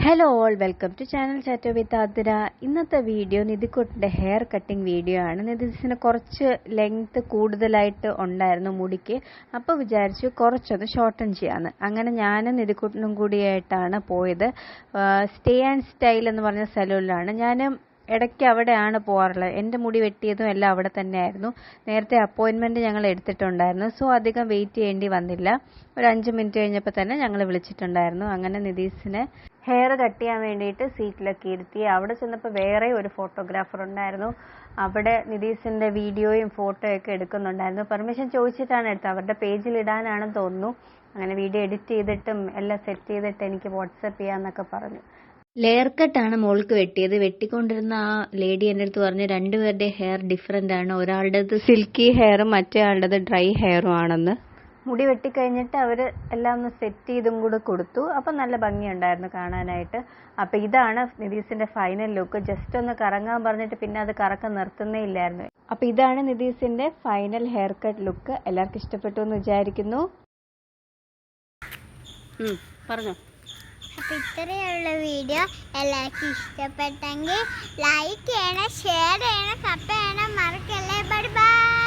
Hello all, welcome to channel chat with Athira. ഇന്നത്തെ video നിധിക്കുട്ടിൻ്റെ hair cutting video ആണ്. നിധിസിന് കുറച്ച് ലെങ്ത്ത് കൂടുതലായിട്ട് ഉണ്ടായിരുന്നു മുടിക്ക്. അപ്പോൾ വിചാരിച്ചു കുറച്ചൊന്ന് ഷോർട്ടൻ ചെയ്യാമെന്ന്. അങ്ങനെ ഞാനും നിധിക്കുട്ടനും കൂടിയായിട്ടാണ് പോയത്. സ്റ്റേ ആൻഡ് സ്റ്റൈൽ എന്ന് പറഞ്ഞ സലൂണിലാണ്. ഞാൻ ഇടയ്ക്ക് അവിടെയാണ് പോകാറുള്ളത്. എൻ്റെ മുടി വെട്ടിയതും എല്ലാം അവിടെ തന്നെയായിരുന്നു. നേരത്തെ അപ്പോയിൻമെൻറ്റ് ഞങ്ങൾ എടുത്തിട്ടുണ്ടായിരുന്നു. സോ അധികം വെയിറ്റ് ചെയ്യേണ്ടി വന്നില്ല. ഒരു 5 മിനിറ്റ് കഴിഞ്ഞപ്പോൾ തന്നെ ഞങ്ങൾ വിളിച്ചിട്ടുണ്ടായിരുന്നു. അങ്ങനെ നിധീസിനെ ഹെയർ കട്ട് ചെയ്യാൻ വേണ്ടിയിട്ട് സീറ്റിലൊക്കെ ഇരുത്തി. അവിടെ ചെന്നപ്പോൾ വേറെ ഒരു ഫോട്ടോഗ്രാഫർ ഉണ്ടായിരുന്നു. അവിടെ നിധീസിൻ്റെ വീഡിയോയും ഫോട്ടോയൊക്കെ എടുക്കുന്നുണ്ടായിരുന്നു. പെർമിഷൻ ചോദിച്ചിട്ടാണ് എടുത്തത്. അവരുടെ പേജിൽ ഇടാനാണെന്ന് തോന്നുന്നു. അങ്ങനെ വീഡിയോ എഡിറ്റ് ചെയ്തിട്ടും എല്ലാം സെറ്റ് ചെയ്തിട്ട് എനിക്ക് വാട്സപ്പ് ചെയ്യാമെന്നൊക്കെ പറഞ്ഞു. ലെയർ കട്ടാണ് മോൾക്ക് വെട്ടിയത്. വെട്ടിക്കൊണ്ടിരുന്ന ആ ലേഡി എൻ്റെ അടുത്ത് പറഞ്ഞു രണ്ടുപേരുടെ ഹെയർ ഡിഫറെൻ്റ് ആണ്. ഒരാളുടേത് സിൽക്കി ഹെയറും മറ്റേ ആളുടേത് ഡ്രൈ ഹെയറും ആണെന്ന്. മുടി വെട്ടിക്കഴിഞ്ഞിട്ട് അവർ എല്ലാം ഒന്ന് സെറ്റ് ചെയ്തും കൂടെ കൊടുത്തു. അപ്പം നല്ല ഭംഗിയുണ്ടായിരുന്നു കാണാനായിട്ട്. അപ്പം ഇതാണ് നിധീസിൻ്റെ ഫൈനൽ ലുക്ക്. ജസ്റ്റ് ഒന്ന് കറങ്ങാൻ പറഞ്ഞിട്ട് പിന്നെ അത് കറക്കം നിർത്തുന്നേ ഇല്ലായിരുന്നു. അപ്പം ഇതാണ് നിധീസിൻ്റെ ഫൈനൽ ഹെയർ കട്ട് ലുക്ക്. എല്ലാവർക്കും ഇഷ്ടപ്പെട്ടു എന്ന് വിചാരിക്കുന്നു. പറഞ്ഞോ. അപ്പോൾ ഇത്രയുള്ള വീഡിയോ എല്ലാവർക്കും ഇഷ്ടപ്പെട്ടെങ്കിൽ ലൈക്ക് ചെയ്യണം, ഷെയർ ചെയ്യണം, സബ്സ്ക്രൈബ് ചെയ്യണം, മറക്കല്ലേ. Bye bye.